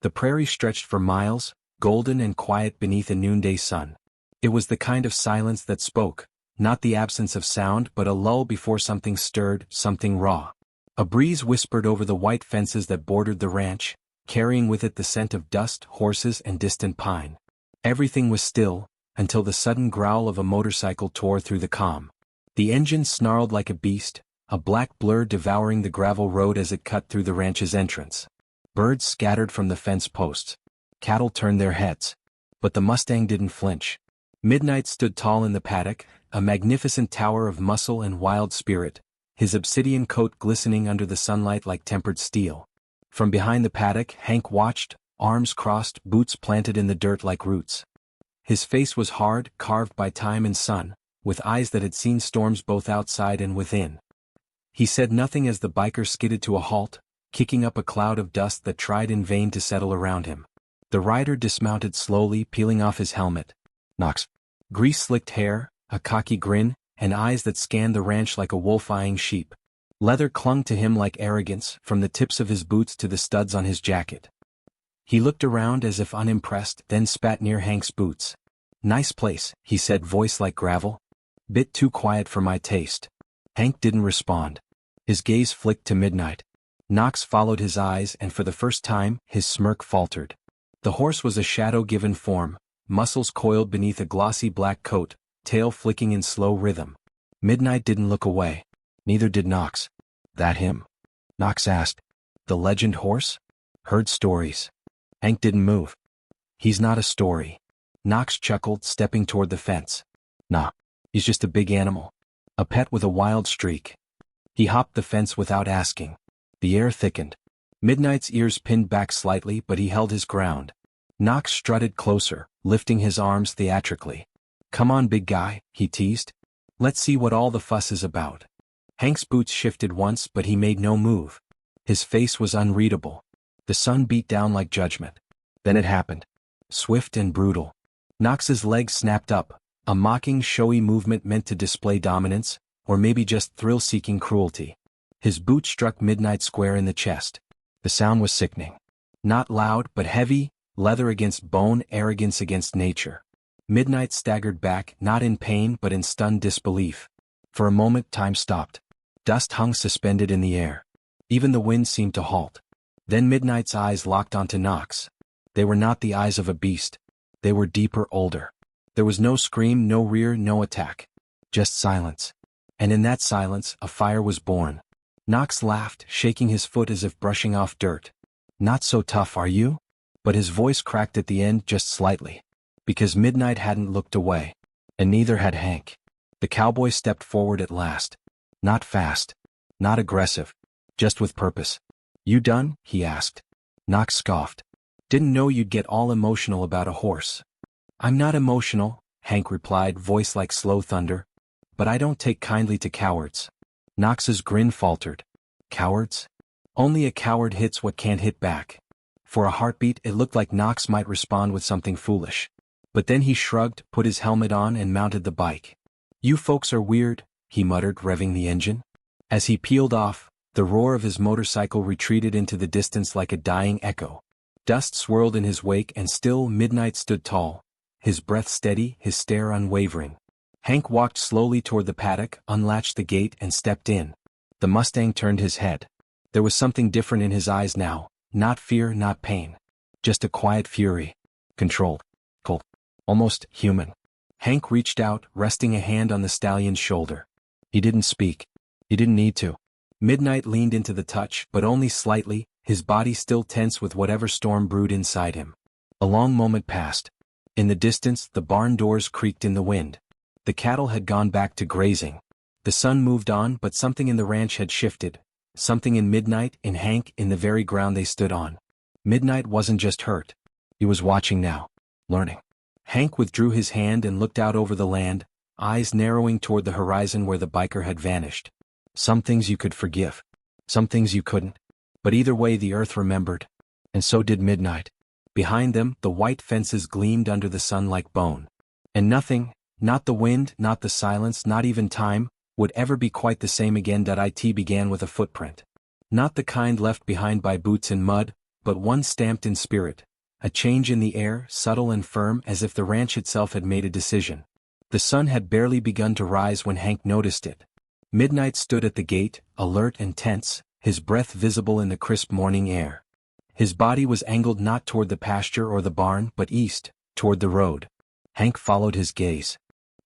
The prairie stretched for miles, golden and quiet beneath a noonday sun. It was the kind of silence that spoke, not the absence of sound but a lull before something stirred, something raw. A breeze whispered over the white fences that bordered the ranch, carrying with it the scent of dust, horses and distant pine. Everything was still, until the sudden growl of a motorcycle tore through the calm. The engine snarled like a beast, a black blur devouring the gravel road as it cut through the ranch's entrance. Birds scattered from the fence posts. Cattle turned their heads. But the Mustang didn't flinch. Midnight stood tall in the paddock, a magnificent tower of muscle and wild spirit, his obsidian coat glistening under the sunlight like tempered steel. From behind the paddock, Hank watched, arms crossed, boots planted in the dirt like roots. His face was hard, carved by time and sun, with eyes that had seen storms both outside and within. He said nothing as the biker skidded to a halt, kicking up a cloud of dust that tried in vain to settle around him. The rider dismounted slowly, peeling off his helmet. Knox. Grease-slicked hair, a cocky grin, and eyes that scanned the ranch like a wolf eyeing sheep. Leather clung to him like arrogance, from the tips of his boots to the studs on his jacket. He looked around as if unimpressed, then spat near Hank's boots. "Nice place," he said, voice like gravel. "Bit too quiet for my taste." Hank didn't respond. His gaze flicked to Midnight. Knox followed his eyes and for the first time, his smirk faltered. The horse was a shadow-given form, muscles coiled beneath a glossy black coat, tail flicking in slow rhythm. Midnight didn't look away. Neither did Knox. "That him?" Knox asked. "The legend horse? Heard stories." Hank didn't move. "He's not a story." Knox chuckled, stepping toward the fence. "Nah, he's just a big animal. A pet with a wild streak." He hopped the fence without asking. The air thickened. Midnight's ears pinned back slightly, but he held his ground. Knox strutted closer, lifting his arms theatrically. "Come on, big guy," he teased. "Let's see what all the fuss is about." Hank's boots shifted once, but he made no move. His face was unreadable. The sun beat down like judgment. Then it happened. Swift and brutal. Knox's legs snapped up, a mocking, showy movement meant to display dominance, or maybe just thrill-seeking cruelty. His boot struck Midnight square in the chest. The sound was sickening. Not loud, but heavy, leather against bone, arrogance against nature. Midnight staggered back, not in pain but in stunned disbelief. For a moment time stopped. Dust hung suspended in the air. Even the wind seemed to halt. Then Midnight's eyes locked onto Knox. They were not the eyes of a beast. They were deeper, older. There was no scream, no rear, no attack. Just silence. And in that silence, a fire was born. Knox laughed, shaking his foot as if brushing off dirt. "Not so tough, are you?" But his voice cracked at the end just slightly. Because Midnight hadn't looked away. And neither had Hank. The cowboy stepped forward at last. Not fast. Not aggressive. Just with purpose. "You done?" he asked. Knox scoffed. "Didn't know you'd get all emotional about a horse." "I'm not emotional," Hank replied, voice like slow thunder. "But I don't take kindly to cowards." Knox's grin faltered. "Cowards? Only a coward hits what can't hit back." For a heartbeat it looked like Knox might respond with something foolish. But then he shrugged, put his helmet on and mounted the bike. "You folks are weird," he muttered, revving the engine. As he peeled off, the roar of his motorcycle retreated into the distance like a dying echo. Dust swirled in his wake and still Midnight stood tall, his breath steady, his stare unwavering. Hank walked slowly toward the paddock, unlatched the gate and stepped in. The Mustang turned his head. There was something different in his eyes now, not fear, not pain. Just a quiet fury. Controlled. Cold. Almost human. Hank reached out, resting a hand on the stallion's shoulder. He didn't speak. He didn't need to. Midnight leaned into the touch, but only slightly, his body still tense with whatever storm brewed inside him. A long moment passed. In the distance, the barn doors creaked in the wind. The cattle had gone back to grazing. The sun moved on, but something in the ranch had shifted. Something in Midnight, in Hank, in the very ground they stood on. Midnight wasn't just hurt. He was watching now. Learning. Hank withdrew his hand and looked out over the land, eyes narrowing toward the horizon where the biker had vanished. Some things you could forgive. Some things you couldn't. But either way the earth remembered. And so did Midnight. Behind them, the white fences gleamed under the sun like bone. And nothing, not the wind, not the silence, not even time, would ever be quite the same again. It began with a footprint. Not the kind left behind by boots in mud, but one stamped in spirit. A change in the air, subtle and firm as if the ranch itself had made a decision. The sun had barely begun to rise when Hank noticed it. Midnight stood at the gate, alert and tense, his breath visible in the crisp morning air. His body was angled not toward the pasture or the barn but east, toward the road. Hank followed his gaze.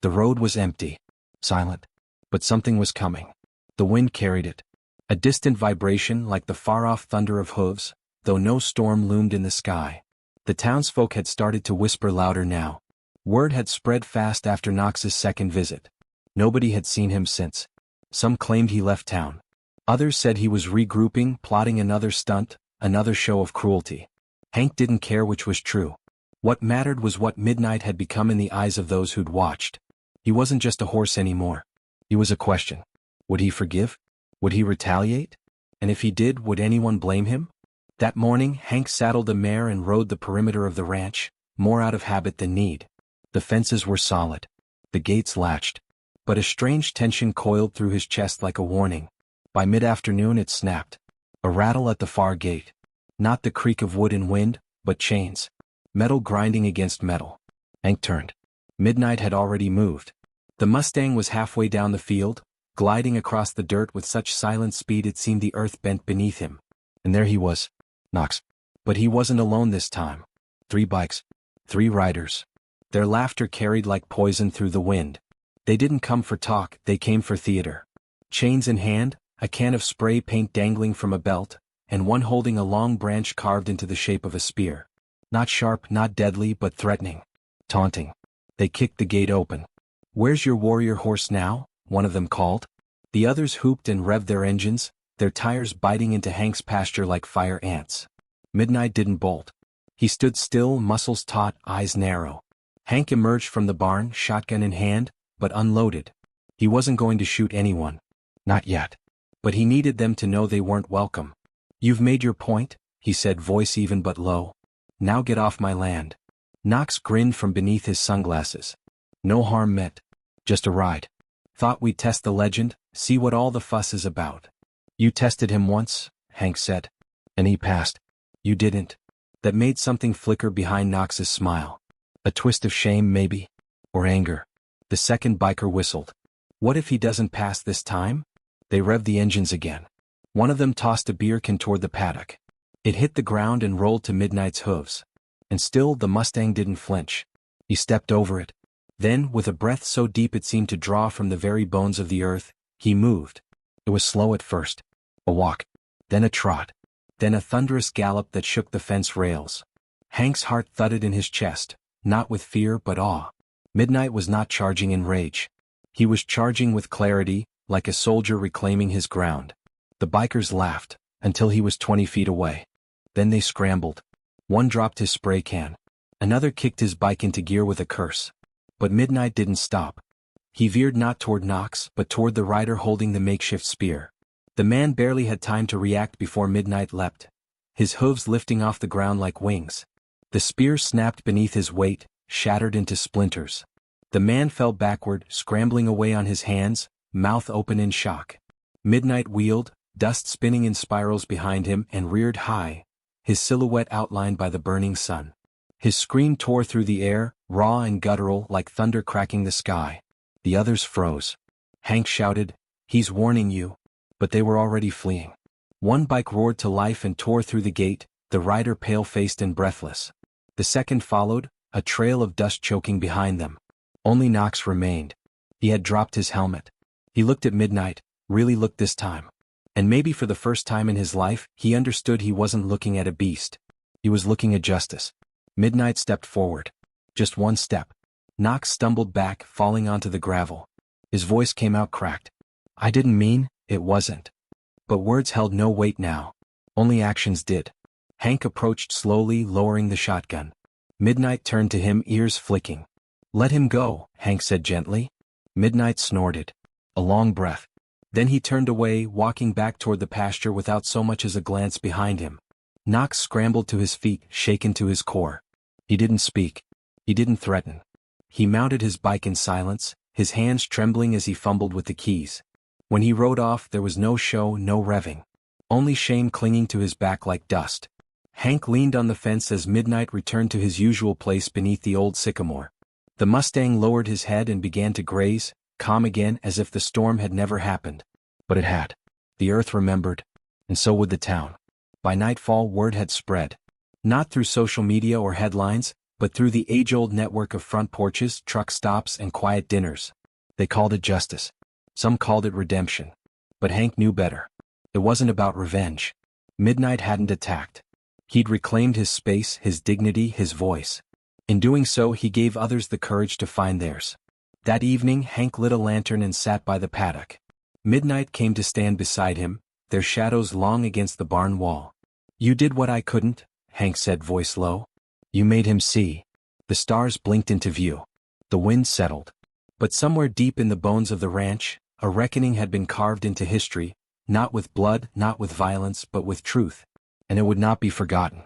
The road was empty. Silent. But something was coming. The wind carried it. A distant vibration like the far-off thunder of hooves, though no storm loomed in the sky. The townsfolk had started to whisper louder now. Word had spread fast after Knox's second visit. Nobody had seen him since. Some claimed he left town. Others said he was regrouping, plotting another stunt, another show of cruelty. Hank didn't care which was true. What mattered was what Midnight had become in the eyes of those who'd watched. He wasn't just a horse anymore. He was a question. Would he forgive? Would he retaliate? And if he did, would anyone blame him? That morning, Hank saddled a mare and rode the perimeter of the ranch, more out of habit than need. The fences were solid. The gates latched. But a strange tension coiled through his chest like a warning. By mid-afternoon it snapped. A rattle at the far gate. Not the creak of wood in wind, but chains. Metal grinding against metal. Hank turned. Midnight had already moved. The Mustang was halfway down the field, gliding across the dirt with such silent speed it seemed the earth bent beneath him. And there he was. Knox. But he wasn't alone this time. 3 bikes. 3 riders. Their laughter carried like poison through the wind. They didn't come for talk, they came for theater. Chains in hand, a can of spray paint dangling from a belt, and one holding a long branch carved into the shape of a spear. Not sharp, not deadly, but threatening. Taunting. They kicked the gate open. "Where's your warrior horse now?" one of them called. The others whooped and revved their engines, their tires biting into Hank's pasture like fire ants. Midnight didn't bolt. He stood still, muscles taut, eyes narrow. Hank emerged from the barn, shotgun in hand, but unloaded. He wasn't going to shoot anyone. Not yet. But he needed them to know they weren't welcome. "You've made your point," he said, voice even but low. "Now get off my land." Knox grinned from beneath his sunglasses. "No harm meant. Just a ride. Thought we'd test the legend, see what all the fuss is about." "You tested him once," Hank said. "And he passed. You didn't." That made something flicker behind Knox's smile. A twist of shame maybe? Or anger. The second biker whistled. "What if he doesn't pass this time?" They revved the engines again. One of them tossed a beer can toward the paddock. It hit the ground and rolled to Midnight's hooves. And still the Mustang didn't flinch. He stepped over it. Then, with a breath so deep it seemed to draw from the very bones of the earth, he moved. It was slow at first. A walk. Then a trot. Then a thunderous gallop that shook the fence rails. Hank's heart thudded in his chest, not with fear but awe. Midnight was not charging in rage. He was charging with clarity, like a soldier reclaiming his ground. The bikers laughed, until he was 20 feet away. Then they scrambled. One dropped his spray can. Another kicked his bike into gear with a curse. But Midnight didn't stop. He veered not toward Knox but toward the rider holding the makeshift spear. The man barely had time to react before Midnight leapt, his hooves lifting off the ground like wings. The spear snapped beneath his weight, shattered into splinters. The man fell backward, scrambling away on his hands, mouth open in shock. Midnight wheeled, dust spinning in spirals behind him, and reared high, his silhouette outlined by the burning sun. His scream tore through the air, raw and guttural like thunder cracking the sky. The others froze. Hank shouted, "He's warning you." But they were already fleeing. One bike roared to life and tore through the gate, the rider pale-faced and breathless. The second followed, a trail of dust choking behind them. Only Knox remained. He had dropped his helmet. He looked at Midnight, really looked this time. And maybe for the first time in his life, he understood he wasn't looking at a beast. He was looking at justice. Midnight stepped forward. Just one step. Knox stumbled back, falling onto the gravel. His voice came out cracked. "I didn't mean, it wasn't." But words held no weight now. Only actions did. Hank approached slowly, lowering the shotgun. Midnight turned to him, ears flicking. "Let him go," Hank said gently. Midnight snorted. A long breath. Then he turned away, walking back toward the pasture without so much as a glance behind him. Knox scrambled to his feet, shaken to his core. He didn't speak. He didn't threaten. He mounted his bike in silence, his hands trembling as he fumbled with the keys. When he rode off, there was no show, no revving. Only shame clinging to his back like dust. Hank leaned on the fence as Midnight returned to his usual place beneath the old sycamore. The Mustang lowered his head and began to graze, calm again as if the storm had never happened. But it had. The earth remembered, and so would the town. By nightfall word had spread. Not through social media or headlines, but through the age-old network of front porches, truck stops, and quiet dinners. They called it justice. Some called it redemption. But Hank knew better. It wasn't about revenge. Midnight hadn't attacked. He'd reclaimed his space, his dignity, his voice. In doing so, he gave others the courage to find theirs. That evening, Hank lit a lantern and sat by the paddock. Midnight came to stand beside him, their shadows long against the barn wall. "You did what I couldn't," Hank said, voice low. "You made him see." The stars blinked into view. The wind settled. But somewhere deep in the bones of the ranch, a reckoning had been carved into history, not with blood, not with violence, but with truth. And it would not be forgotten.